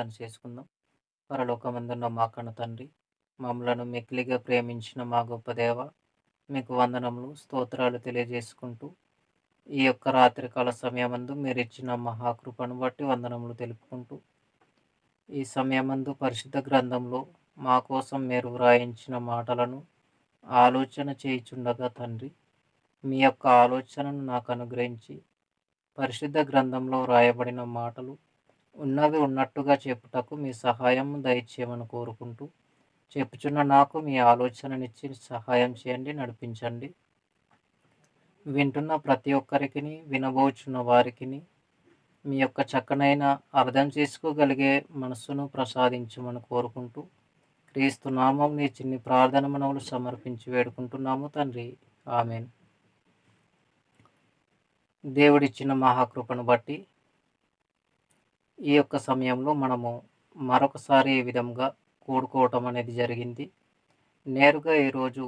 ప్రార్థన చేసుకుందాం. పరలోకమందున్న మా కన్న తండ్రి, మమ్మలను మిక్కిలిగా ప్రేమించిన మా గొప్ప దేవ, మీకు వందనములు, స్తోత్రాలు తెలియజేసుకుంటూ, ఈ యొక్క రాత్రికాల సమయమందు మీరిచ్చిన మహాకృపను బట్టి వందనములు తెలుపుకుంటూ, ఈ సమయమందు పరిశుద్ధ గ్రంథంలో మా కోసం మీరు వ్రాయించిన మాటలను ఆలోచన చేయుచుండగా తండ్రి, మీ యొక్క ఆలోచనను నాకు అనుగ్రహించి, పరిశుద్ధ గ్రంథంలో వ్రాయబడిన మాటలు ఉన్నవి ఉన్నట్టుగా చెప్పుటకు మీ సహాయం దయచేయమని కోరుకుంటూ, చెప్పుచున్న నాకు మీ ఆలోచననిచ్చి సహాయం చేయండి, నడిపించండి. వింటున్న ప్రతి ఒక్కరికిని, వినబోచున్న వారికిని మీ యొక్క చక్కనైన అర్థం చేసుకోగలిగే మనస్సును ప్రసాదించమని కోరుకుంటూ, క్రీస్తు నామం నీ చిన్ని ప్రార్థన మనవులు సమర్పించి వేడుకుంటున్నాము తండ్రి. ఆమెన్. దేవుడిచ్చిన మహాకృపను బట్టి ఈ యొక్క సమయంలో మనము మరొకసారి ఈ విధంగా కూడుకోవటం అనేది జరిగింది. నేరుగా ఈరోజు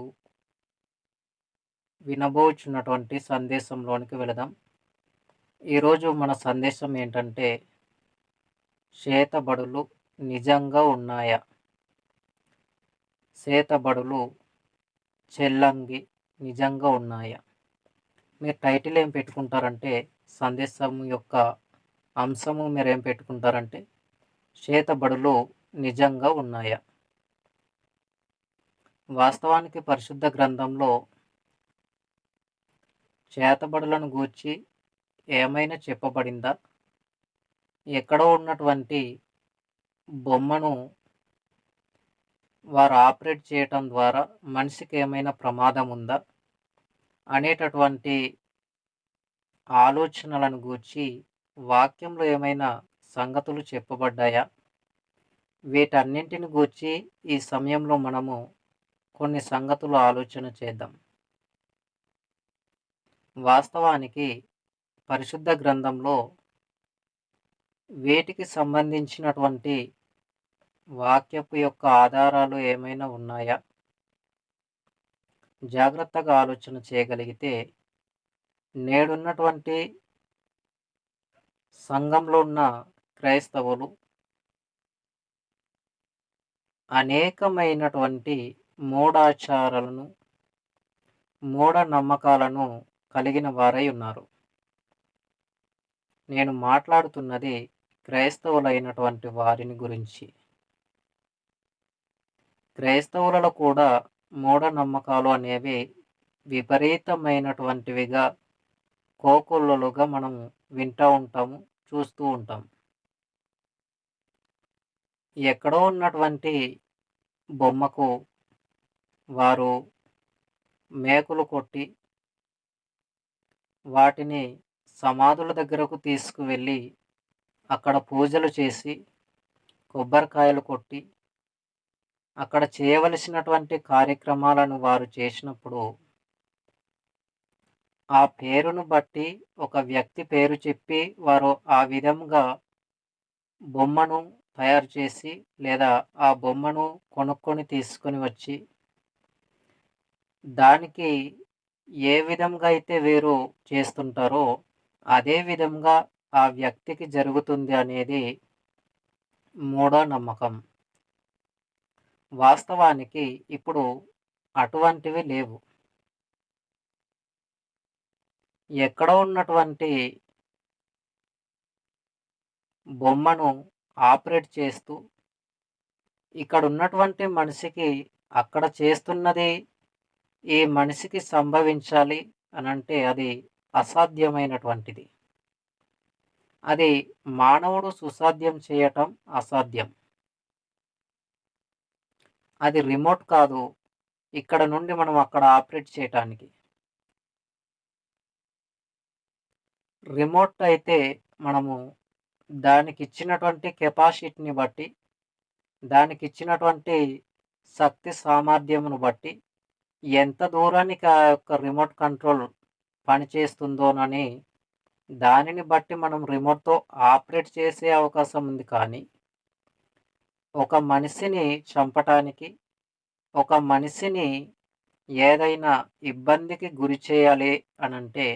వినబోచున్నటువంటి సందేశంలోనికి వెళదాం. ఈరోజు మన సందేశం ఏంటంటే, చేతబడులు నిజంగా ఉన్నాయా? చేతబడులు చెల్లంగి నిజంగా ఉన్నాయా? మీరు టైటిల్ ఏం పెట్టుకుంటారంటే, సందేశం యొక్క అంశము మీరేం పెట్టుకుంటారంటే, చేతబడులు నిజంగా ఉన్నాయా? వాస్తవానికి పరిశుద్ధ గ్రంథంలో చేతబడులను గూర్చి ఏమైనా చెప్పబడిందా? ఎక్కడో ఉన్నటువంటి బొమ్మను వారు ఆపరేట్ చేయటం ద్వారా మనిషికి ఏమైనా ప్రమాదం ఉందా అనేటటువంటి ఆలోచనలను గూర్చి వాక్యంలో ఏమైనా సంగతులు చెప్పబడ్డాయా? వీటన్నింటిని గూర్చి ఈ సమయంలో మనము కొన్ని సంగతులు ఆలోచన చేద్దాం. వాస్తవానికి పరిశుద్ధ గ్రంథంలో వీటికి సంబంధించినటువంటి వాక్యపు యొక్క ఆధారాలు ఏమైనా ఉన్నాయా? జాగ్రత్తగా ఆలోచన చేయగలిగితే, నేడున్నటువంటి సంఘంలో ఉన్న క్రైస్తవులు అనేకమైనటువంటి మూఢాచారాలను, మూఢనమ్మకాలను కలిగిన వారై ఉన్నారు. నేను మాట్లాడుతున్నది క్రైస్తవులైనటువంటి వారిని గురించి. క్రైస్తవులలో కూడా మూఢనమ్మకాలు అనేవి విపరీతమైనటువంటివిగా, కోకొల్లలుగా మనం వింటూ ఉంటాము, చూస్తూ ఉంటాం. ఎక్కడో ఉన్నటువంటి బొమ్మకు వారు మేకులు కొట్టి, వాటిని సమాధుల దగ్గరకు తీసుకువెళ్ళి అక్కడ పూజలు చేసి, కొబ్బరికాయలు కొట్టి, అక్కడ చేయవలసినటువంటి కార్యక్రమాలను వారు చేసినప్పుడు, ఆ పేరును బట్టి ఒక వ్యక్తి పేరు చెప్పి వారు ఆ విధంగా బొమ్మను తయారు చేసి, లేదా ఆ బొమ్మను కొనుక్కొని తీసుకొని వచ్చి, దానికి ఏ విధంగా అయితే వీరు చేస్తుంటారో అదే విధంగా ఆ వ్యక్తికి జరుగుతుంది అనేది మూఢనమ్మకం. వాస్తవానికి ఇప్పుడు అటువంటివి లేవు. ఎక్కడో ఉన్నటువంటి బొమ్మను ఆపరేట్ చేస్తూ, ఇక్కడ ఉన్నటువంటి మనిషికి అక్కడ చేస్తున్నది ఈ మనిషికి సంభవించాలి అనంటే అది అసాధ్యమైనటువంటిది. అది మానవుడు సుసాధ్యం చేయటం అసాధ్యం. అది రిమోట్ కాదు, ఇక్కడ నుండి మనం అక్కడ ఆపరేట్ చేయటానికి. రిమోట్ అయితే మనము దానికిచ్చినటువంటి కెపాసిటీని బట్టి, దానికిచ్చినటువంటి శక్తి సామర్థ్యమును బట్టి, ఎంత దూరానికి ఆ యొక్క రిమోట్ కంట్రోల్ పనిచేస్తుందోనని దానిని బట్టి మనం రిమోట్‌తో ఆపరేట్ చేసే అవకాశం ఉంది. కానీ, ఒక మనిషిని చంపటానికి, ఒక మనిషిని ఏదైనా ఇబ్బందికి గురి చేయాలి అనంటే,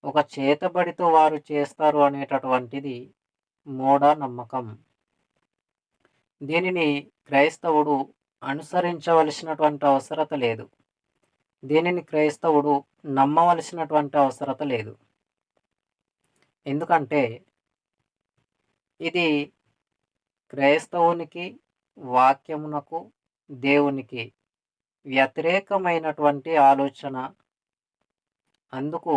ఒక చేతబడితో వారు చేస్తారు అనేటటువంటిది మూఢనమ్మకం. దీనిని క్రైస్తవుడు అనుసరించవలసినటువంటి అవసరత లేదు. దీనిని క్రైస్తవుడు నమ్మవలసినటువంటి అవసరత లేదు. ఎందుకంటే ఇది క్రైస్తవునికి, వాక్యమునకు, దేవునికి వ్యతిరేకమైనటువంటి ఆలోచన. అందుకు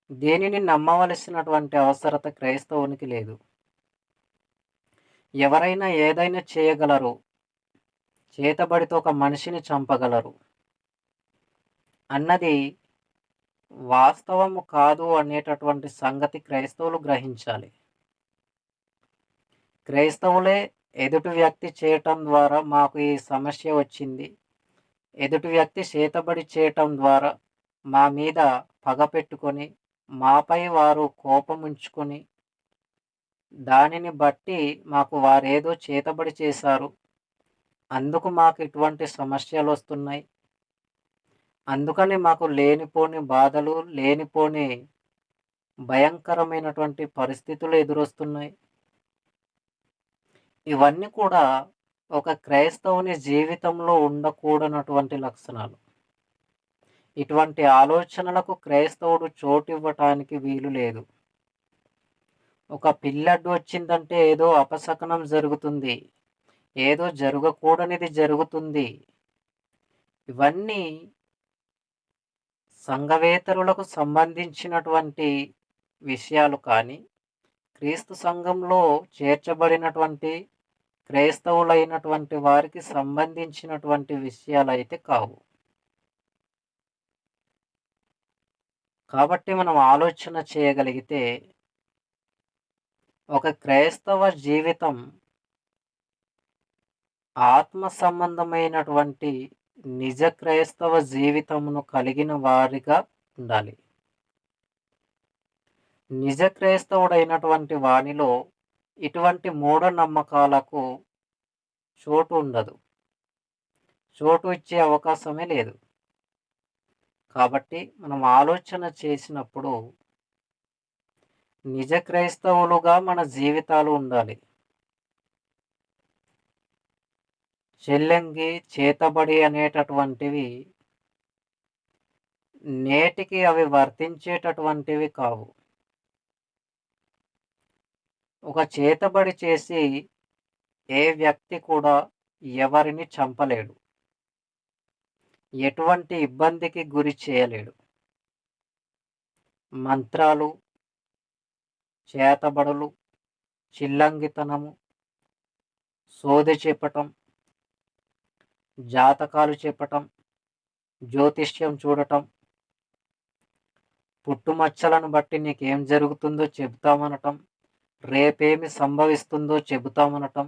దేనిని నమ్మవలసినటువంటి అవసరత క్రైస్తవునికి లేదు. ఎవరైనా ఏదైనా చేయగలరు. చేతబడితో ఒక మనిషిని చంపగలరు అన్నది వాస్తవము కాదు అనేటటువంటి సంగతి క్రైస్తవులు గ్రహించాలి. క్రైస్తవులే ఎదుటి వ్యక్తి చేయటం ద్వారా మాకు ఈ సమస్య వచ్చింది, ఎదుటి వ్యక్తి చేతబడి చేయటం ద్వారా మా మీద పగ పెట్టుకొని, మాపై వారు కోపముంచుకొని, దానిని బట్టి మాకు వారేదో చేతబడి చేశారు, అందుకు మాకు ఇటువంటి సమస్యలొస్తున్నాయి, అందుకని మాకు లేనిపోని బాధలు, లేనిపోని భయంకరమైనటువంటి పరిస్థితులు ఎదురొస్తున్నాయి. ఇవన్నీ కూడా ఒక క్రైస్తవుని జీవితంలో ఉండకూడనటువంటి లక్షణాలు. ఇటువంటి ఆలోచనలకు క్రైస్తవుడు చోటివ్వటానికి వీలు లేదు. ఒక పిల్లడ్డు వచ్చిందంటే ఏదో అపశకునం జరుగుతుంది, ఏదో జరగకూడనిది జరుగుతుంది. ఇవన్నీ సంఘవేతరులకు సంబంధించినటువంటి విషయాలు కానీ, క్రీస్తు సంఘంలో చేర్చబడినటువంటి క్రైస్తవులైనటువంటి వారికి సంబంధించినటువంటి విషయాలైతే కావు. కాబట్టి మనం ఆలోచన చేయగలిగితే ఒక క్రైస్తవ జీవితం ఆత్మ సంబంధమైనటువంటి నిజ క్రైస్తవ జీవితమును కలిగిన వారిగా ఉండాలి. నిజ క్రైస్తవుడైనటువంటి వానిలో ఇటువంటి మూఢనమ్మకాలకు చోటు ఉండదు, చోటు ఇచ్చే అవకాశమే లేదు. కాబట్టి మనం ఆలోచన చేసినప్పుడు నిజ క్రైస్తవులుగా మన జీవితాలు ఉండాలి. చెల్లంగి, చేతబడి అనేటటువంటివి నేటికి అవి వర్తించేటటువంటివి కావు. ఒక చేతబడి చేసి ఏ వ్యక్తి కూడా ఎవరిని చంపలేడు, ఎటువంటి ఇబ్బందికి గురి చేయలేడు. మంత్రాలు, చేతబడులు, చిల్లంగితనము, సోదె చెప్పటం, జాతకాలు చెప్పటం, జ్యోతిష్యం చూడటం, పుట్టుమచ్చలను బట్టి నీకేం జరుగుతుందో చెబుతామనటం, రేపేమి సంభవిస్తుందో చెబుతామనటం,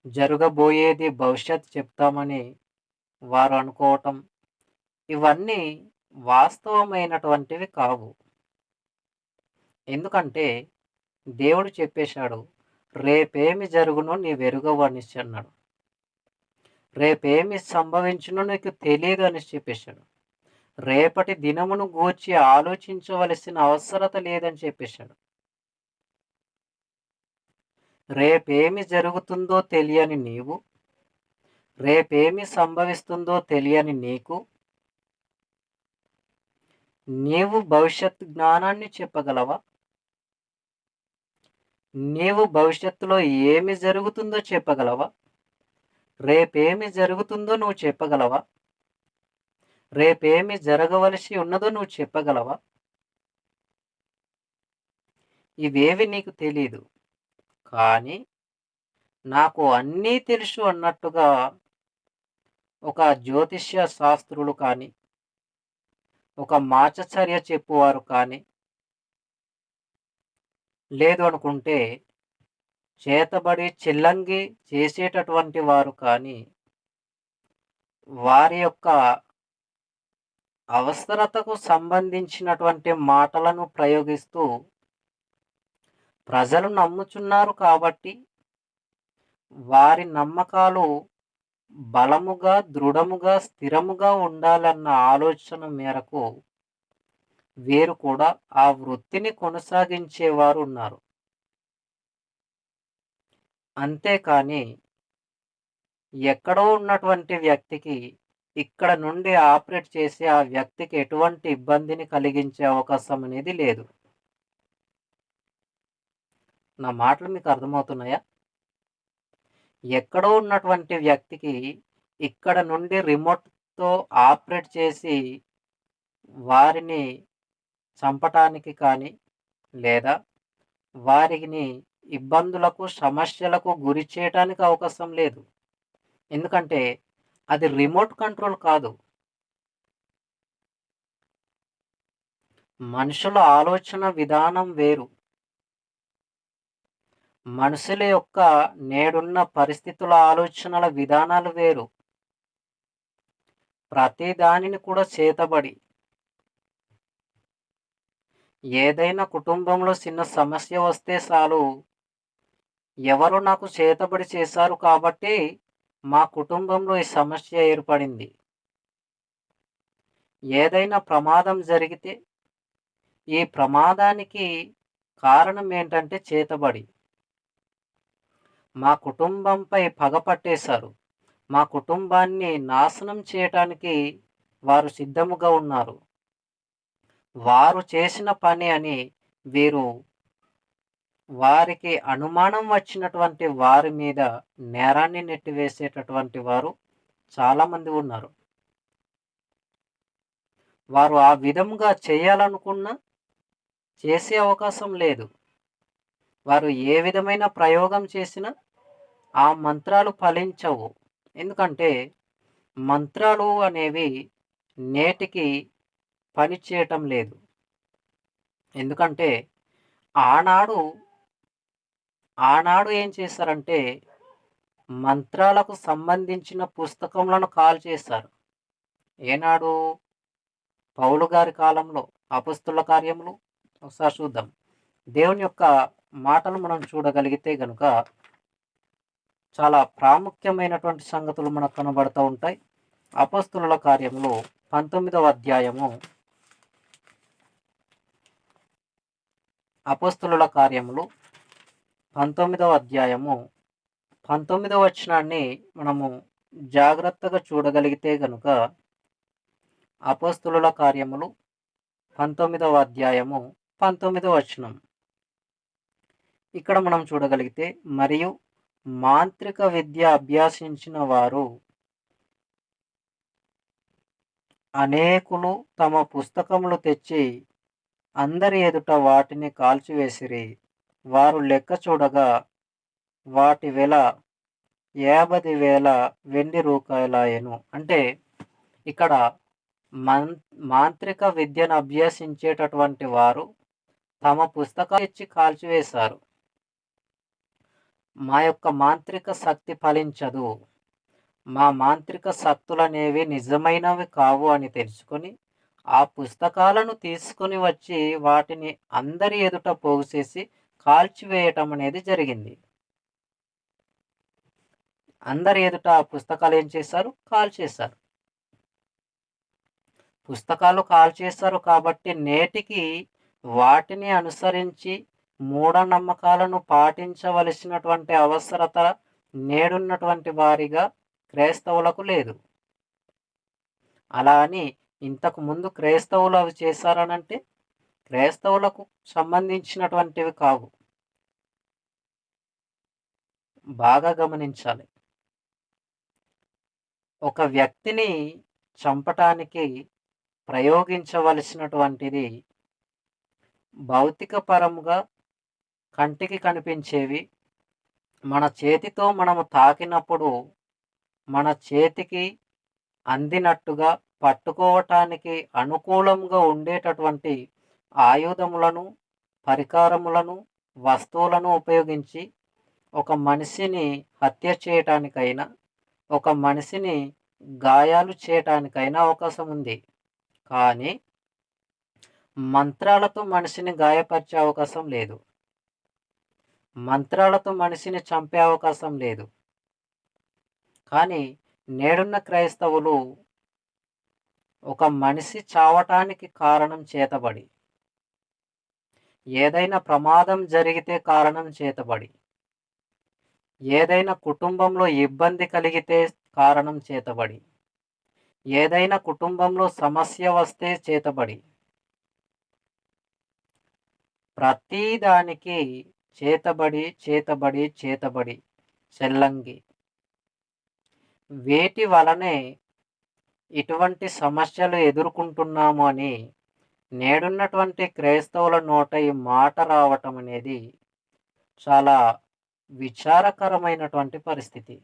జరగబోయేది భవిష్యత్ చెప్తామని వారు అనుకోవటం, ఇవన్నీ వాస్తవమైనటువంటివి కావు. ఎందుకంటే దేవుడు చెప్పేశాడు, రేపేమి జరుగునో నీవెరుగవు అనేసి అన్నాడు. రేపేమి సంభవించునో నీకు తెలియదు అనేసి చెప్పేశాడు. రేపటి దినమును గూర్చి ఆలోచించవలసిన అవసరత లేదని చెప్పేశాడు. రేపేమి జరుగుతుందో తెలియని నీవు, రేపేమి సంభవిస్తుందో తెలియని నీకు, నీవు భవిష్యత్ జ్ఞానాన్ని చెప్పగలవా? నీవు భవిష్యత్తులో ఏమి జరుగుతుందో చెప్పగలవా? రేపేమి జరుగుతుందో నువ్వు చెప్పగలవా? రేపేమి జరగవలసి ఉన్నదో నువ్వు చెప్పగలవా? ఇవేవి నీకు తెలీదు. కానీ నాకు అన్నీ తెలుసు అన్నట్టుగా ఒక జ్యోతిష్య శాస్త్రులు కానీ, ఒక మాచచర్య చెప్పువారు కానీ, లేదు అనుకుంటే చేతబడి చిల్లంగి చేసేటటువంటి వారు కానీ, వారి యొక్క అవసరతకు సంబంధించినటువంటి మాటలను ప్రయోగిస్తూ ప్రజలు నమ్ముచున్నారు కాబట్టి వారి నమ్మకాలు బలముగా, దృఢముగా, స్థిరముగా ఉండాలన్న ఆలోచన మేరకు వీరు కూడా ఆ వృత్తిని కొనసాగించేవారు ఉన్నారు. అంతేకాని ఎక్కడో ఉన్నటువంటి వ్యక్తికి ఇక్కడ నుండి ఆపరేట్ చేసి ఆ వ్యక్తికి ఎటువంటి ఇబ్బందిని కలిగించే అవకాశం అనేది లేదు. నా మాటలు మీకు అర్థమవుతున్నాయా? ఎక్కడో ఉన్నటువంటి వ్యక్తికి ఇక్కడ నుండి రిమోట్‌తో ఆపరేట్ చేసి వారిని చంపటానికి కానీ, లేదా వారిని ఇబ్బందులకు, సమస్యలకు గురి చేయటానికి అవకాశం లేదు. ఎందుకంటే అది రిమోట్ కంట్రోల్ కాదు. మనుషుల ఆలోచన విధానం వేరు. మనుషుల యొక్క నేడున్న పరిస్థితుల ఆలోచనల విధానాలు వేరు. ప్రతి దానిని కూడా చేతబడి ఏదైనా కుటుంబంలో చిన్న సమస్య వస్తే చాలు, ఎవరో నాకు చేతబడి చేశారు కాబట్టి మా కుటుంబంలో ఈ సమస్య ఏర్పడింది. ఏదైనా ప్రమాదం జరిగితే ఈ ప్రమాదానికి కారణం ఏంటంటే చేతబడి. మా కుటుంబంపై పగ పట్టేశారు. మా కుటుంబాన్ని నాశనం చేయటానికి వారు సిద్ధముగా ఉన్నారు. వారు చేసిన పని అని వీరు వారికి అనుమానం వచ్చినటువంటి వారి మీద నేరాన్ని నెట్టివేసేటటువంటి వారు చాలామంది ఉన్నారు. వారు ఆ విధముగా చేయాలనుకున్నా చేసే అవకాశం లేదు. వారు ఏ విధమైన ప్రయోగం చేసినా ఆ మంత్రాలు ఫలించవు. ఎందుకంటే మంత్రాలు అనేవి నేటికి పని చేయటం లేదు. ఎందుకంటే ఆనాడు ఆనాడు ఏం చేశారంటే మంత్రాలకు సంబంధించిన పుస్తకములను కాల్చేశారు. ఏనాడు? పౌలు గారి కాలంలో. అపొస్తలుల కార్యములు ఒకసారి చూద్దాం. దేవుని యొక్క మాటలు మనం చూడగలిగితే గనుక చాలా ప్రాముఖ్యమైనటువంటి సంగతులు మనకు కనబడుతూ ఉంటాయి. అపొస్తలుల కార్యములు 19వ అధ్యాయము, అపొస్తలుల కార్యములు 19వ అధ్యాయము 19వ వచనాన్ని మనము జాగ్రత్తగా చూడగలిగితే గనుక అపొస్తలుల కార్యములు 19వ అధ్యాయము 19వ వచనం. ఇక్కడ మనం చూడగలిగితే, మరియు మాంత్రిక విద్య అభ్యసించిన వారు అనేకులు తమ పుస్తకములు తెచ్చి అందరి ఎదుట వాటిని కాల్చివేసిరి. వారు లెక్క చూడగా వాటి వెల 50,000 వెండి రూపాయలాయెను. అంటే ఇక్కడ మాంత్రిక విద్యను అభ్యసించేటటువంటి వారు తమ పుస్తకాలు ఇచ్చి కాల్చివేశారు. మా యొక్క మాంత్రిక శక్తి ఫలించదు, మా మాంత్రిక శక్తులనేవి నిజమైనవి కావు అని తెలుసుకొని ఆ పుస్తకాలను తీసుకొని వచ్చి వాటిని అందరి ఎదుట పోగుచేసి కాల్చివేయటం అనేది జరిగింది. అందరి ఎదుట ఆ పుస్తకాలు ఏం చేశారు? కాల్చేశారు. పుస్తకాలు కాల్చేశారు కాబట్టి నేటికి వాటిని అనుసరించి మూఢనమ్మకాలను పాటించవలసినటువంటి అవసరత నేడున్నటువంటి వారిగా క్రైస్తవులకు లేదు. అలా అని ఇంతకు ముందు క్రైస్తవులు అవి చేశారనంటే క్రైస్తవులకు సంబంధించినటువంటివి కావు. బాగా గమనించాలి. ఒక వ్యక్తిని చంపటానికి ప్రయోగించవలసినటువంటిది భౌతిక పరముగా కంటికి కనిపించేవి, మన చేతితో మనము తాకినప్పుడు మన చేతికి అందినట్టుగా పట్టుకోవటానికి అనుకూలంగా ఉండేటటువంటి ఆయుధములను, పరికరములను, వస్తువులను ఉపయోగించి ఒక మనిషిని హత్య చేయటానికైనా, ఒక మనిషిని గాయాలు చేయటానికైనా అవకాశం ఉంది. కానీ మంత్రాలతో మనిషిని గాయపరిచే అవకాశం లేదు. మంత్రాలతో మనిషిని చంపే అవకాశం లేదు. కానీ నేడున్న క్రైస్తవులు ఒక మనిషి చావటానికి కారణం చేతబడి, ఏదైనా ప్రమాదం జరిగితే కారణం చేతబడి, ఏదైనా కుటుంబంలో ఇబ్బంది కలిగితే కారణం చేతబడి. ఏదైనా కుటుంబంలో సమస్య వస్తే చేతబడి. ప్రతి దానికి చేతబడి, చేతబడి, చేతబడి, చెల్లంగి. వేటి వలనే ఇటువంటి సమస్యలు ఎదుర్కొంటున్నాము అని నేడున్నటువంటి క్రైస్తవుల నోట ఈ మాట రావటం అనేది చాలా విచారకరమైనటువంటి పరిస్థితి.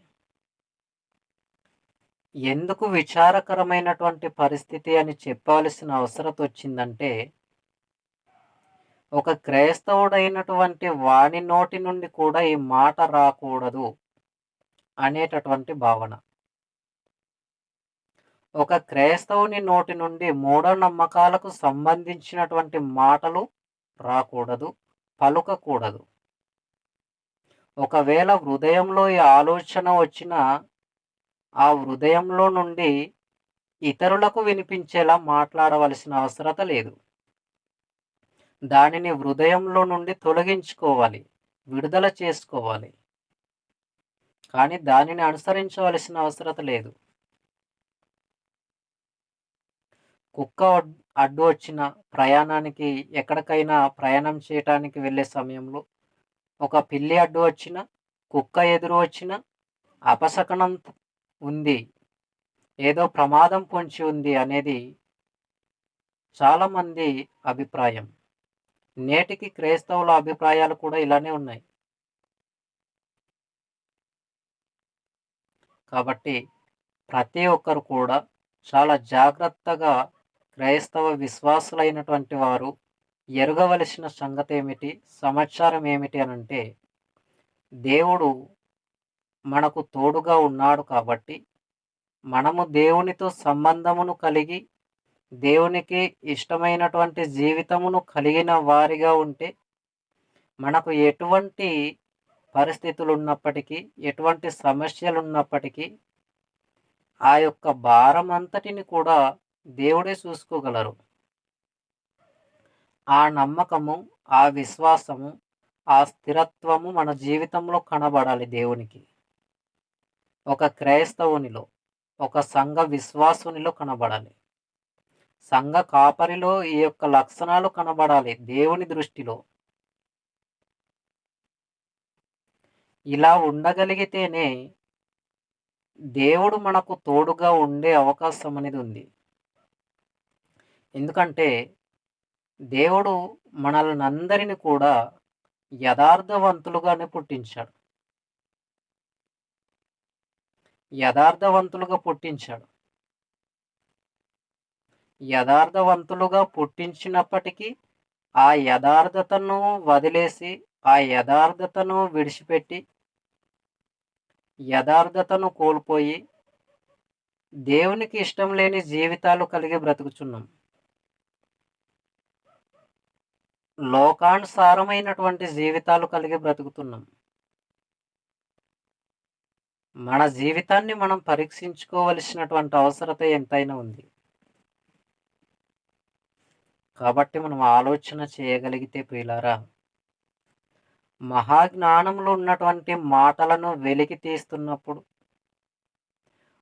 ఎందుకు విచారకరమైనటువంటి పరిస్థితి అని చెప్పాల్సిన అవసరత వచ్చిందంటే, ఒక క్రైస్తవుడైనటువంటి వాని నోటి నుండి కూడా ఈ మాట రాకూడదు అనేటటువంటి భావన. ఒక క్రైస్తవుని నోటి నుండి మూఢనమ్మకాలకు సంబంధించినటువంటి మాటలు రాకూడదు, పలుకకూడదు. ఒకవేళ హృదయంలో ఈ ఆలోచన వచ్చినా, ఆ హృదయంలో నుండి ఇతరులకు వినిపించేలా మాట్లాడవలసిన అవసరత లేదు. దానిని హృదయంలో నుండి తొలగించుకోవాలి, విడుదల చేసుకోవాలి. కానీ దానిని అనుసరించవలసిన అవసరత లేదు. కుక్క అడ్డు వచ్చిన ప్రయాణానికి ఎక్కడికైనా ప్రయాణం చేయటానికి వెళ్ళే సమయంలో ఒక పిల్లి అడ్డు వచ్చిన, కుక్క ఎదురు వచ్చిన అపశకనం ఉంది, ఏదో ప్రమాదం పొంచి ఉంది అనేది చాలామంది అభిప్రాయం. నేటికి క్రైస్తవుల అభిప్రాయాలు కూడా ఇలానే ఉన్నాయి. కాబట్టి ప్రతి ఒక్కరు కూడా చాలా జాగ్రత్తగా క్రైస్తవ విశ్వాసులైనటువంటి వారు ఎరగవలసిన సంగతి ఏమిటి, సమాచారం ఏమిటి అనంటే, దేవుడు మనకు తోడుగా ఉన్నాడు కాబట్టి మనము దేవునితో సంబంధమును కలిగి దేవునికి ఇష్టమైనటువంటి జీవితమును కలిగిన వారిగా ఉంటే మనకు ఎటువంటి పరిస్థితులు ఉన్నప్పటికీ, ఎటువంటి సమస్యలు ఉన్నప్పటికీ ఆ యొక్క భారం అంతటిని కూడా దేవుడే చూసుకోగలరు. ఆ నమ్మకము, ఆ విశ్వాసము, ఆ స్థిరత్వము మన జీవితంలో కనబడాలి దేవునికి. ఒక క్రైస్తవునిలో, ఒక సంఘ విశ్వాసునిలో కనబడాలి. సంఘ కాపరిలో ఈ యొక్క లక్షణాలు కనబడాలి దేవుని దృష్టిలో. ఇలా ఉండగలిగితేనే దేవుడు మనకు తోడుగా ఉండే అవకాశం అనేది ఉంది. ఎందుకంటే దేవుడు మనల్నందరిని కూడా యథార్థవంతులుగానే పుట్టించాడు. యథార్థవంతులుగా పుట్టించాడు. యథార్థవంతులుగా పుట్టించినప్పటికీ ఆ యథార్థతను వదిలేసి, ఆ యథార్థతను విడిచిపెట్టి, యథార్థతను కోల్పోయి దేవునికి ఇష్టం లేని జీవితాలు కలిగి బ్రతుకుచున్నాం. లోకానుసారమైనటువంటి జీవితాలు కలిగి బ్రతుకుతున్నాం. మన జీవితాన్ని మనం పరీక్షించుకోవలసినటువంటి అవసరత ఎంతైనా ఉంది. కాబట్టి మనం ఆలోచన చేయగలిగితే ప్రియులారా, మహాజ్ఞానంలో ఉన్నటువంటి మాటలను వెలికి తీస్తున్నప్పుడు,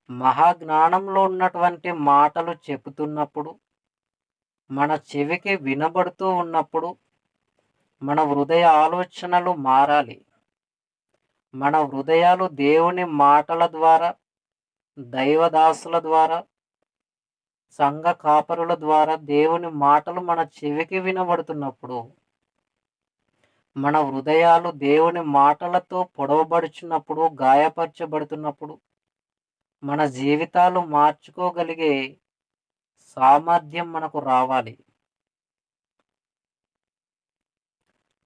మహాజ్ఞానంలో ఉన్నటువంటి మాటలు చెబుతున్నప్పుడు, మన చెవికి వినబడుతూ ఉన్నప్పుడు మన హృదయ ఆలోచనలు మారాలి. మన హృదయాలు దేవుని మాటల ద్వారా, దైవదాసుల ద్వారా, సంఘ కాపరుల ద్వారా దేవుని మాటలు మన చెవికి వినబడుతున్నప్పుడు, మన హృదయాలు దేవుని మాటలతో పొడవబడుచున్నప్పుడు, గాయపరచబడుతున్నప్పుడు, మన జీవితాలు మార్చుకోగలిగే సామర్థ్యం మనకు రావాలి.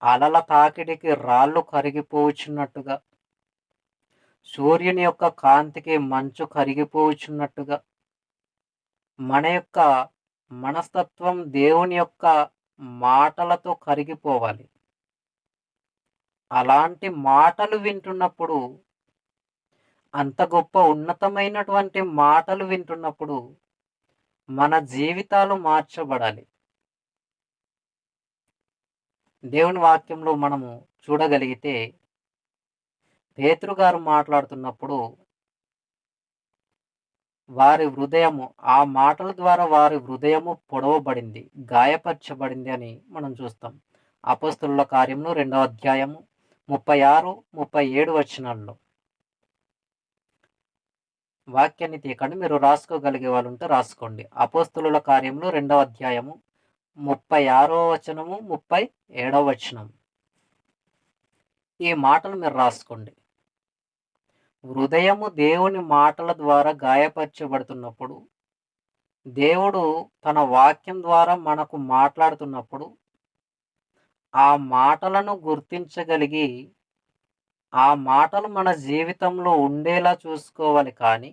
అలల తాకిడికి రాళ్ళు కరిగిపోవచ్చున్నట్టుగా, సూర్యుని యొక్క కాంతికి మంచు కరిగిపోవచ్చున్నట్టుగా, మన యొక్క మనస్తత్వం దేవుని యొక్క మాటలతో కరిగిపోవాలి. అలాంటి మాటలు వింటున్నప్పుడు, అంత గొప్ప ఉన్నతమైనటువంటి మాటలు వింటున్నప్పుడు మన జీవితాలు మార్చబడాలి. దేవుని వాక్యంలో మనము చూడగలిగితే, పేతురు గారు మాట్లాడుతున్నప్పుడు వారి హృదయము ఆ మాటల ద్వారా వారి హృదయము పొడవబడింది, గాయపరచబడింది అని మనం చూస్తాం. అపోస్తలుల కార్యములు 2వ అధ్యాయము 36, 37 వచనాల్లో. వాక్యాన్ని తీయకండి, మీరు రాసుకోగలిగే వాళ్ళు ఉంటే రాసుకోండి. అపోస్తలుల కార్యములు 2వ అధ్యాయము 36వ వచనము, 37వ వచనం. ఈ మాటలు మీరు రాసుకోండి. హృదయము దేవుని మాటల ద్వారా గాయపరచబడుతున్నప్పుడు, దేవుడు తన వాక్యం ద్వారా మనకు మాట్లాడుతున్నప్పుడు, ఆ మాటలను గుర్తించగలిగి ఆ మాటలు మన జీవితంలో ఉండేలా చూసుకోవాలి. కానీ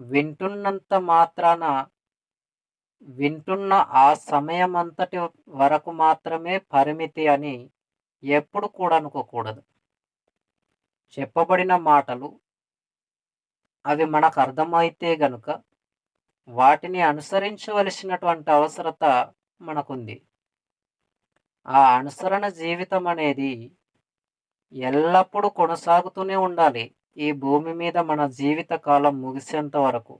వింటున్నంత మాత్రాన వింటున్న ఆ సమయమంతటి వరకు మాత్రమే పరిమితి అని ఎప్పుడు కూడా అనుకోకూడదు. చెప్పబడిన మాటలు అవి మనకు అర్థమైతే గనుక వాటిని అనుసరించవలసినటువంటి అవసరత మనకుంది. ఆ అనుసరణ జీవితం అనేది ఎల్లప్పుడూ కొనసాగుతూనే ఉండాలి. ఈ భూమి మీద మన జీవిత కాలం ముగిసేంత వరకు,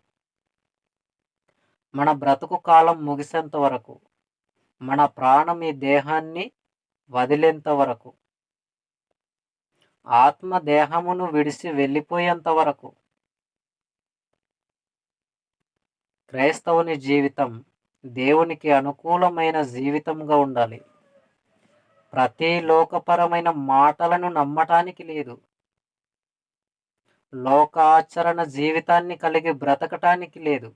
మన బ్రతుకు కాలం ముగిసేంత వరకు, మన ప్రాణం ఈ దేహాన్ని వదిలేంత వరకు, ఆత్మ దేహమును విడిసి వెళ్ళిపోయేంత వరకు క్రైస్తవుని జీవితం దేవునికి అనుకూలమైన జీవితంగా ఉండాలి. ప్రతి లోకపరమైన మాటలను నమ్మటానికి లేదు. లోకాచరణ జీవితాన్ని కలిగి బ్రతకటానికి లేదు.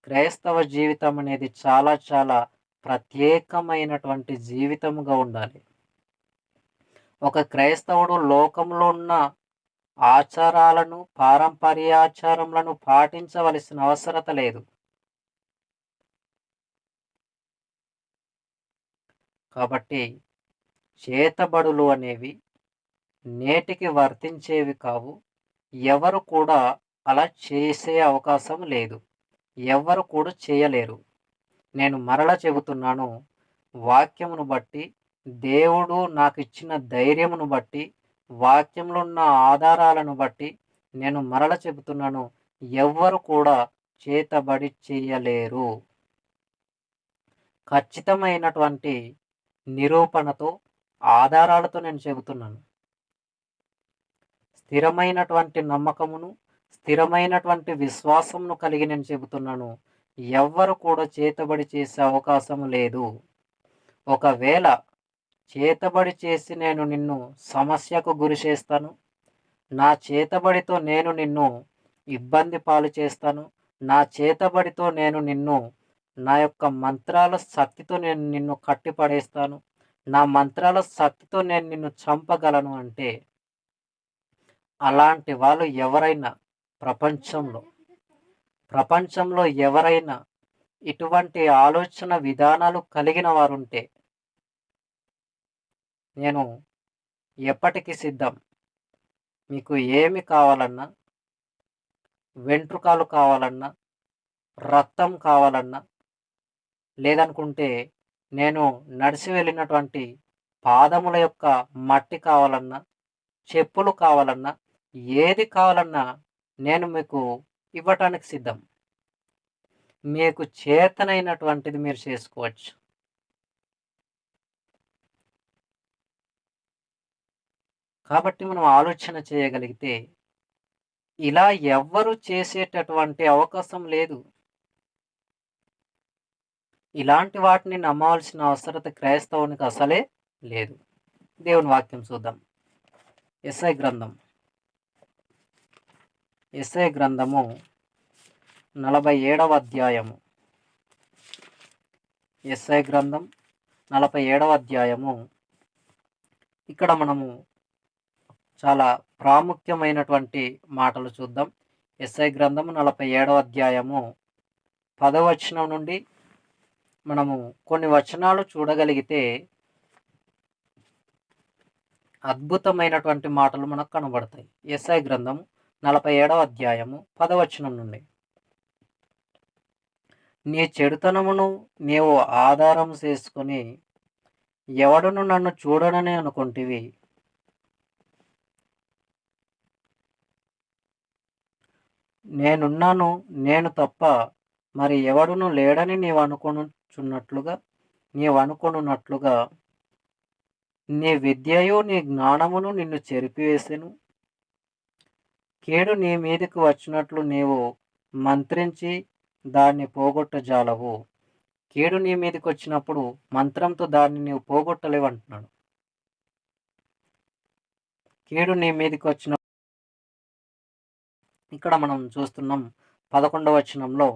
క్రైస్తవ జీవితం అనేది చాలా చాలా ప్రత్యేకమైనటువంటి జీవితముగా ఉండాలి. ఒక క్రైస్తవుడు లోకంలో ఉన్న ఆచారాలను, పారంపర్యాచారములను పాటించవలసిన అవసరత లేదు. కాబట్టి చేతబడులు అనేవి నేటికి వర్తించేవి కావు. ఎవరు కూడా అలా చేసే అవకాశం లేదు. ఎవ్వరు కూడా చేయలేరు. నేను మరలా చెబుతున్నాను, వాక్యమును బట్టి, దేవుడు నాకు ఇచ్చిన ధైర్యమును బట్టి, వాక్యంలో ఉన్న ఆధారాలను బట్టి నేను మరల చెబుతున్నాను, ఎవ్వరు కూడా చేతబడి చేయలేరు. ఖచ్చితమైనటువంటి నిరూపణతో, ఆధారాలతో నేను చెబుతున్నాను. స్థిరమైనటువంటి నమ్మకమును, స్థిరమైనటువంటి విశ్వాసమును కలిగి నేను చెబుతున్నాను. ఎవ్వరు కూడా చేతబడి చేసే అవకాశం లేదు. ఒకవేళ చేతబడి చేసి నేను నిన్ను సమస్యకు గురి చేస్తాను, నా చేతబడితో నేను నిన్ను ఇబ్బంది పాలు చేస్తాను, నా చేతబడితో నేను నిన్ను నా యొక్క మంత్రాల శక్తితో నేను నిన్ను కట్టిపడేస్తాను, నా మంత్రాల శక్తితో నేను నిన్ను చంపగలను అంటే, అలాంటి వాళ్ళు ఎవరైనా ప్రపంచంలో ఎవరైనా ఇటువంటి ఆలోచన విధానాలు కలిగిన వారుంటే నేను ఎప్పటికీ సిద్ధం. మీకు ఏమి కావాలన్నా, వెంట్రుకలు కావాలన్నా, రక్తం కావాలన్నా, లేదనుకుంటే నేను నడిచి వెళ్ళినటువంటి పాదముల యొక్క మట్టి కావాలన్నా, చెప్పులు కావాలన్నా, ఏది కావాలన్నా నేను మీకు ఇవ్వటానికి సిద్ధం. మీకు చేతనైనటువంటిది మీరు చేసుకోవచ్చు. కాబట్టి మనం ఆలోచన చేయగలిగితే ఇలా ఎవ్వరు చేసేటటువంటి అవకాశం లేదు. ఇలాంటి వాటిని నమ్మవలసిన అవసరత క్రైస్తవునికి అసలే లేదు. దేవుని వాక్యం చూద్దాం. యెషయా గ్రంథము 47వ అధ్యాయము. యెషయా గ్రంథం 47వ అధ్యాయము. ఇక్కడ మనము చాలా ప్రాముఖ్యమైనటువంటి మాటలు చూద్దాం. యెషయా గ్రంథము 47వ అధ్యాయము 10వ వచనం నుండి మనము కొన్ని వచనాలు చూడగలిగితే అద్భుతమైనటువంటి మాటలు మనకు కనబడతాయి. యెషయా గ్రంథము 47వ అధ్యాయము 10వ వచనం నుండి, నీ చెడుతనమును నీవు ఆధారం చేసుకొని ఎవడును నన్ను చూడనని అనుకుంటివి, నేనున్నాను, నేను తప్ప మరి ఎవడును లేడని నీవనుకొనున్నట్లుగా నీ విద్యయు నీ జ్ఞానమును నిన్ను చెరిపివేసెను. కీడు నీ మీదికి వచ్చినట్లు నీవు మంత్రించి దాన్ని పోగొట్టజాలవు. కీడు నీ మీదకొచ్చినప్పుడు మంత్రంతో దాన్ని నీవు పోగొట్టలేవంటున్నాడు. కీడు నీ మీదకొచ్చిన ఇక్కడ మనం చూస్తున్నాం 11వ వచనంలో,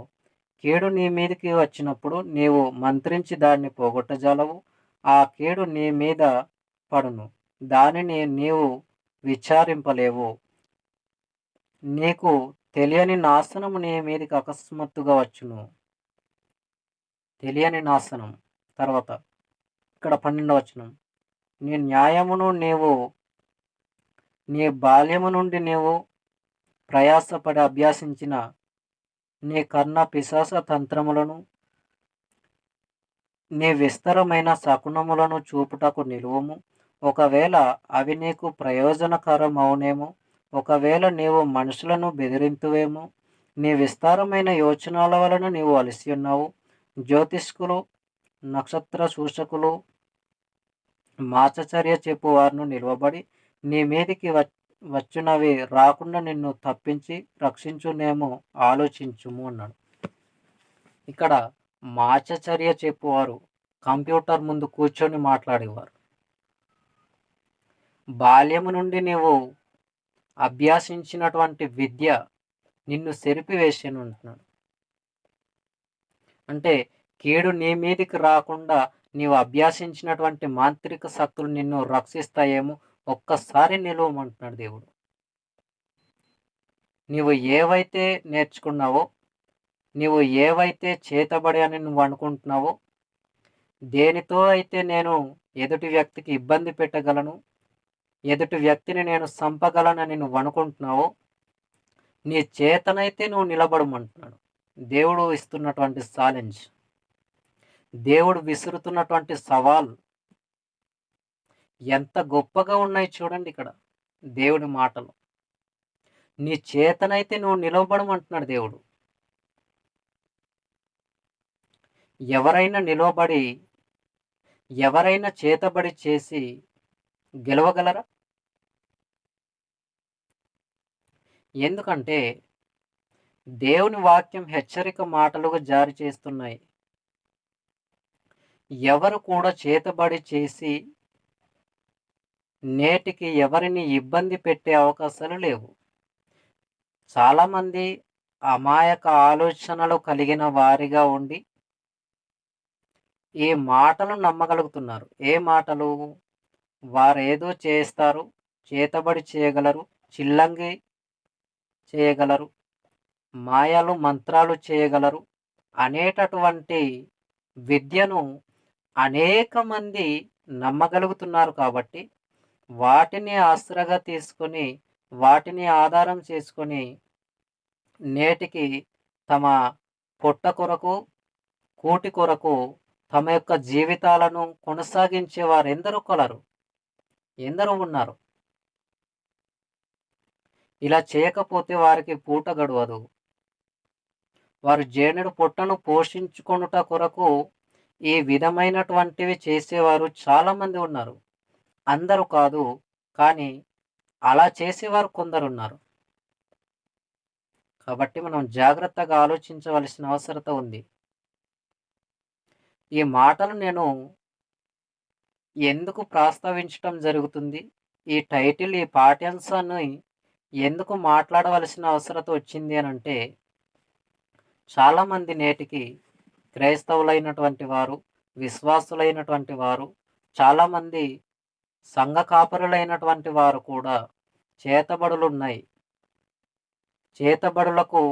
కీడు నీ మీదికి వచ్చినప్పుడు నీవు మంత్రించి దాన్ని పోగొట్టజాలవు. ఆ కీడు నీ మీద పడును. దానిని నీవు విచారింపలేవు. నీకు తెలియని నాశనము నీ మీదికి అకస్మాత్తుగా వచ్చును. తెలియని నాశనం. తర్వాత ఇక్కడ 12వ వచనం, నీ న్యాయమును నీవు నీ బాల్యము నుండి నీవు ప్రయాసపడి అభ్యాసించిన నీ కర్ణ పిశాస తంత్రములను నీ విస్తరమైన శకునములను చూపుటకు నిలువుము. ఒకవేళ అవి నీకు ప్రయోజనకరమవునేమో. ఒకవేళ నీవు మనుషులను బెదిరింతువేమో. నీ విస్తారమైన యోచనల వలన నీవు అలసి ఉన్నావు. జ్యోతిష్కులు, నక్షత్ర సూచకులు, మాచచర్య చెప్పువారును నిలువబడి నీ మీదికి వచ్చునవి రాకుండా నిన్ను తప్పించి రక్షించునేమో ఆలోచించుము అన్నాడు. ఇక్కడ మాచచర్య చెప్పువారు కంప్యూటర్ ముందు కూర్చొని మాట్లాడేవారు. బాల్యము నుండి నీవు అభ్యాసించినటువంటి విద్య నిన్ను సెరిపివేసెను అంటున్నాడు. అంటే కీడు నీ మీదికి రాకుండా నీవు అభ్యాసించినటువంటి మాంత్రిక శక్తులు నిన్ను రక్షిస్తాయేమో, ఒక్కసారి నిలువమంటున్నాడు దేవుడు. నీవు ఏవైతే నేర్చుకున్నావో, నీవు ఏవైతే చేతబడి అని నువ్వు అనుకుంటున్నావో, దేనితో అయితే నేను ఎదుటి వ్యక్తికి ఇబ్బంది పెట్టగలను, ఎదుటి వ్యక్తిని నేను చంపగలనని నువ్వు అనుకుంటున్నావో, నీ చేతనైతే నువ్వు నిలబడమంటున్నాడు. దేవుడు ఇస్తున్నటువంటి ఛాలెంజ్, దేవుడు విసురుతున్నటువంటి సవాల్ ఎంత గొప్పగా ఉన్నాయి చూడండి. ఇక్కడ దేవుడి మాటలు, నీ చేతనైతే నువ్వు నిలబడమంటున్నాడు దేవుడు. ఎవరైనా నిలబడి, ఎవరైనా చేతబడి చేసి గెలవగలరా? ఎందుకంటే దేవుని వాక్యం హెచ్చరిక మాటలుగా జారీ చేస్తున్నాయి. ఎవరు కూడా చేతబడి చేసి నేటికి ఎవరిని ఇబ్బంది పెట్టే అవకాశాలు లేవు. చాలామంది అమాయక ఆలోచనలు కలిగిన వారిగా ఉండి ఈ మాటలు నమ్మగలుగుతున్నారు. ఏ మాటలు? వారేదో చేస్తారు, చేతబడి చేయగలరు, చిల్లంగి చేయగలరు, మాయలు మంత్రాలు చేయగలరు అనేటటువంటి విద్యను అనేక మంది నమ్మగలుగుతున్నారు. కాబట్టి వాటిని ఆసరాగా తీసుకొని, వాటిని ఆధారం చేసుకొని నేటికి తమ పొట్ట కొరకు, కూటి కొరకు తమ యొక్క జీవితాలను కొనసాగించే వారు ఎందరో ఉన్నారు. ఇలా చేయకపోతే వారికి పూట గడవదు. వారు జేనుడు పొట్టను పోషించుకొనుట కొరకు ఈ విధమైనటువంటివి చేసేవారు చాలామంది ఉన్నారు. అందరూ కాదు, కానీ అలా చేసేవారు కొందరున్నారు. కాబట్టి మనం జాగ్రత్తగా ఆలోచించవలసిన అవసరత ఉంది. ఈ మాటలు నేను ఎందుకు ప్రస్తావించటం జరుగుతుంది? ఈ టైటిల్, ఈ పాఠ్యాంశాన్ని ఎందుకు మాట్లాడవలసిన అవసరత వచ్చింది అనంటే, చాలామంది నేటికి క్రైస్తవులైనటువంటి వారు, విశ్వాసులైనటువంటి వారు, చాలామంది సంఘ కాపరులైనటువంటి వారు కూడా చేతబడులున్నాయి. చేతబడులకు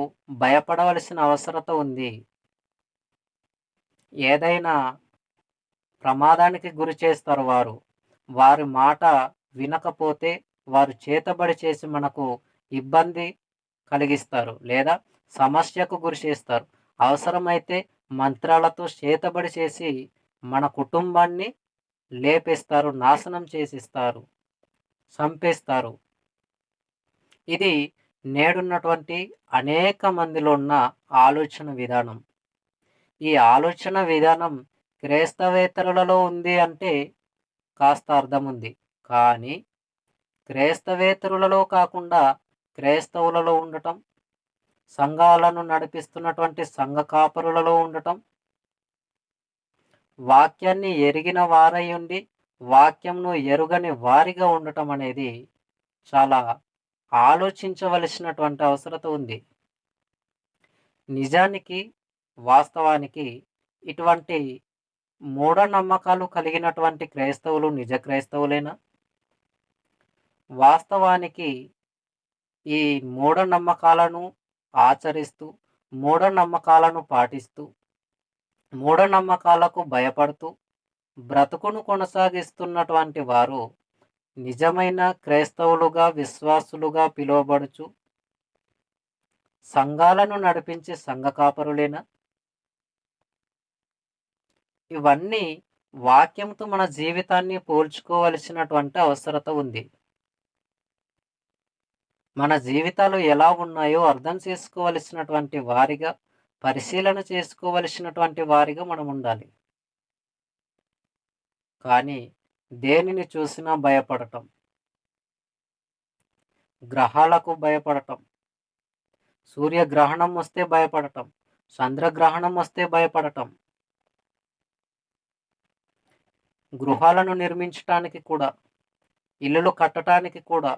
భయపడవలసిన అవసరత ఉంది. ఏదైనా ప్రమాదానికి గురి చేస్తారు వారు. వారి మాట వినకపోతే వారు చేతబడి చేసి మనకు ఇబ్బంది కలిగిస్తారు, లేదా సమస్యకు గురి చేస్తారు. అవసరమైతే మంత్రాలతో చేతబడి చేసి మన కుటుంబాన్ని లేపేస్తారు, నాశనం చేసిస్తారు, చంపేస్తారు. ఇది నేడున్నటువంటి అనేక మందిలో ఉన్న ఆలోచన విధానం. ఈ ఆలోచన విధానం క్రైస్తవేతరులలో ఉంది అంటే కాస్త అర్థముంది. కానీ క్రైస్తవేతరులలో కాకుండా క్రైస్తవులలో ఉండటం, సంఘాలను నడిపిస్తున్నటువంటి సంఘ కాపరులలో ఉండటం, వాక్యాన్ని ఎరిగిన వారై ఉండి, వాక్యంను ఎరుగని వారిగా ఉండటం అనేది చాలా ఆలోచించవలసినటువంటి అవసరత ఉంది. నిజానికి, వాస్తవానికి ఇటువంటి మూఢనమ్మకాలు కలిగినటువంటి క్రైస్తవులు నిజ క్రైస్తవులేనా? వాస్తవానికి ఈ మూఢనమ్మకాలను ఆచరిస్తూ, మూఢనమ్మకాలను పాటిస్తూ, మూఢనమ్మకాలకు భయపడుతూ బ్రతుకును కొనసాగిస్తున్నటువంటి వారు నిజమైన క్రైస్తవులుగా, విశ్వాసులుగా పిలువబడుచు సంఘాలను నడిపించే సంఘ కాపరులేనా? ఇవన్నీ వాక్యంతో మన జీవితాన్ని పోల్చుకోవలసినటువంటి అవసరత ఉంది. మన జీవితాలు ఎలా ఉన్నాయో అర్థం చేసుకోవలసినటువంటి వారిగా, పరిశీలన చేసుకోవలసినటువంటి వారిగా మనం ఉండాలి. కానీ దేనిని చూసినా భయపడటం, గ్రహాలకు భయపడటం, సూర్యగ్రహణం వస్తే భయపడటం, చంద్రగ్రహణం వస్తే భయపడటం, గృహాలను నిర్మించటానికి కూడా, ఇల్లులు కట్టడానికి కూడా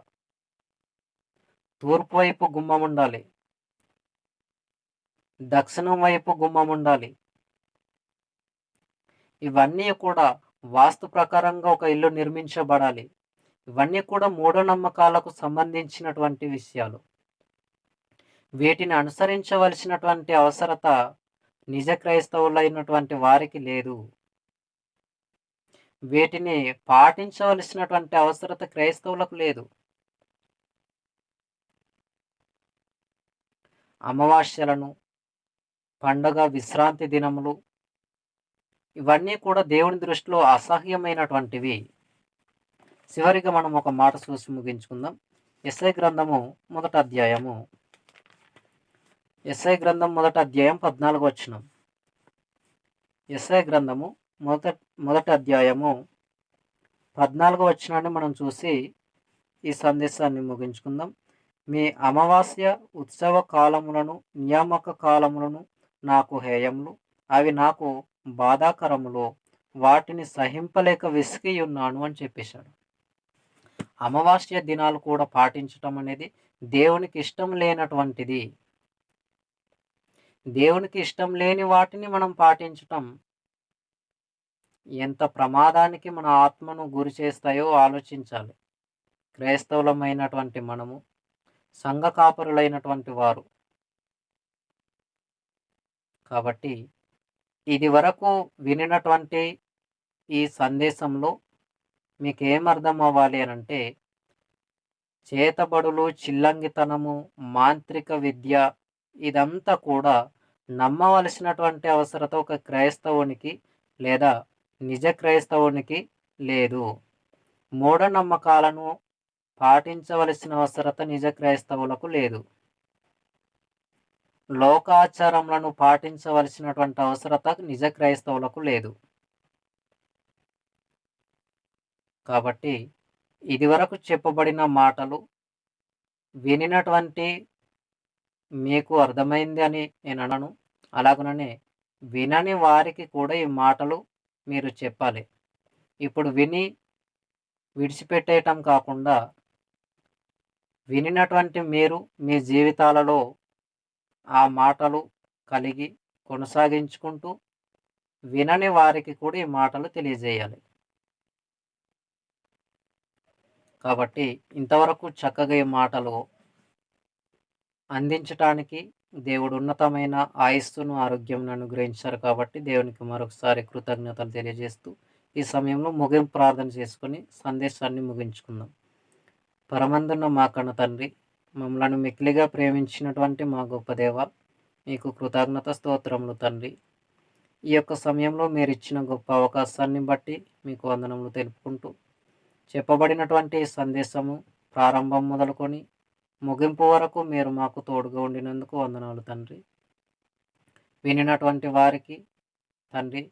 తూర్పు వైపు గుమ్మం ఉండాలి, దక్షిణం వైపు గుమ్మం ఉండాలి. ఇవన్నీ కూడా వాస్తు ప్రకారంగా ఒక ఇల్లు నిర్మించబడాలి. ఇవన్నీ కూడా మూఢనమ్మకాలకు సంబంధించినటువంటి విషయాలు. వీటిని అనుసరించవలసినటువంటి అవసరత నిజ క్రైస్తవులైనటువంటి వారికి లేదు. వీటిని పాటించవలసినటువంటి అవసరత క్రైస్తవులకు లేదు. అమావాస్యలను, పండగ విశ్రాంతి దినములు ఇవన్నీ కూడా దేవుని దృష్టిలో అసహ్యమైనటువంటివి. చివరిగా మనం ఒక మాట చూసి ముగించుకుందాం. యెషయా గ్రంథము మొదటి అధ్యాయం 14వ వచనం. యెషయా గ్రంథము మొదటి అధ్యాయము 14వ వచనాన్ని మనం చూసి ఈ సందేశాన్ని ముగించుకుందాం. మీ అమావాస్య ఉత్సవ కాలములను, నియామక కాలములను నాకు హేయములు, అవి నాకు బాధాకరములు, వాటిని సహింపలేక విసిగి ఉన్నాను అని చెప్పేశాడు. అమావాస్య దినాలు కూడా పాటించటం అనేది దేవునికి ఇష్టం లేనటువంటిది. దేవునికి ఇష్టం లేని వాటిని మనం పాటించటం ఎంత ప్రమాదానికి మన ఆత్మను గురి చేస్తాయో ఆలోచించాలి. క్రైస్తవులమైనటువంటి మనము, సంఘ కాపరులైనటువంటి వారు. కాబట్టి ఇది వరకు వినినటువంటి ఈ సందేశంలో మీకు ఏమర్థం అవ్వాలి అని అంటే, చేతబడులు, చిల్లంగితనము, మాంత్రిక విద్య ఇదంతా కూడా నమ్మవలసినటువంటి అవసరత ఒక క్రైస్తవునికి లేదా నిజ క్రైస్తవునికి లేదు. మూఢనమ్మకాలను పాటించవలసిన అవసరత నిజ క్రైస్తవులకు లేదు. లోకాచారములను పాటించవలసినటువంటి అవసరత నిజ క్రైస్తవులకు లేదు. కాబట్టి ఇదివరకు చెప్పబడిన మాటలు వినినటువంటి మీకు అర్థమైంది అని నేను అనను. అలాగనే వినని వారికి కూడా ఈ మాటలు మీరు చెప్పాలి. ఇప్పుడు విని విడిచిపెట్టేయటం కాకుండా, వినినటువంటి మీరు మీ జీవితాలలో ఆ మాటలు కలిగి కొనసాగించుకుంటూ, వినని వారికి కూడా ఈ మాటలు తెలియజేయాలి. కాబట్టి ఇంతవరకు చక్కగా ఈ మాటలు అందించటానికి దేవుడు ఉన్నతమైన ఆయుస్సును, ఆరోగ్యంను అనుగ్రహించారు. కాబట్టి దేవునికి మరొకసారి కృతజ్ఞతలు తెలియజేస్తూ ఈ సమయంలో ముగింపు ప్రార్థన చేసుకొని సందేశాన్ని ముగించుకుందాం. పరమందున్న మా కన్న తండ్రి, మమ్మలను మిక్కిలిగా ప్రేమించినటువంటి మా గొప్ప దేవ, మీకు కృతజ్ఞత స్తోత్రములు తండ్రి. ఈ యొక్క సమయంలో మీరు ఇచ్చిన గొప్ప అవకాశాన్ని బట్టి మీకు వందనములు తెలుపుకుంటూ, చెప్పబడినటువంటి సందేశము ప్రారంభం మొదలుకొని ముగింపు వరకు మీరు మాకు తోడుగా ఉండినందుకు వందనాలు తండ్రి. వినినటువంటి వారికి తండ్రి,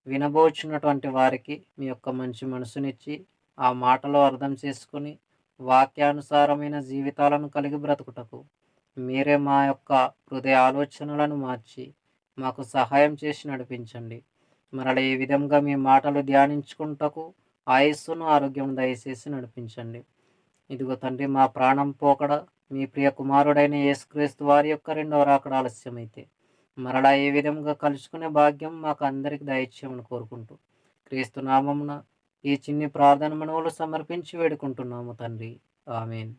వినబోచున్నటువంటి వారికి మీ యొక్క మంచి మనసునిచ్చి, ఆ మాటలు అర్థం చేసుకొని, వాక్యానుసారమైన జీవితాలను కలిగి బ్రతుకుటకు మీరే మా యొక్క హృదయ ఆలోచనలను మార్చి, మాకు సహాయం చేసి నడిపించండి. మరల ఈ విధంగా మీ మాటలు ధ్యానించుకుంటకు ఆయుస్సును, ఆరోగ్యం దయచేసి నడిపించండి. ఇదిగో తండ్రి, మా ప్రాణం పోకడ మీ ప్రియ కుమారుడైన యేసుక్రీస్తు వారి యొక్క రెండవ రాకడ ఆలస్యమైతే మరలా ఏ విధంగా కలుసుకునే భాగ్యం మాకు అందరికి దయచేయమని కోరుకుంటూ క్రీస్తు నామమున ఈ చిన్ని ప్రార్థన మనవులు సమర్పించి వేడుకుంటున్నాము తండ్రి. ఆమేన్.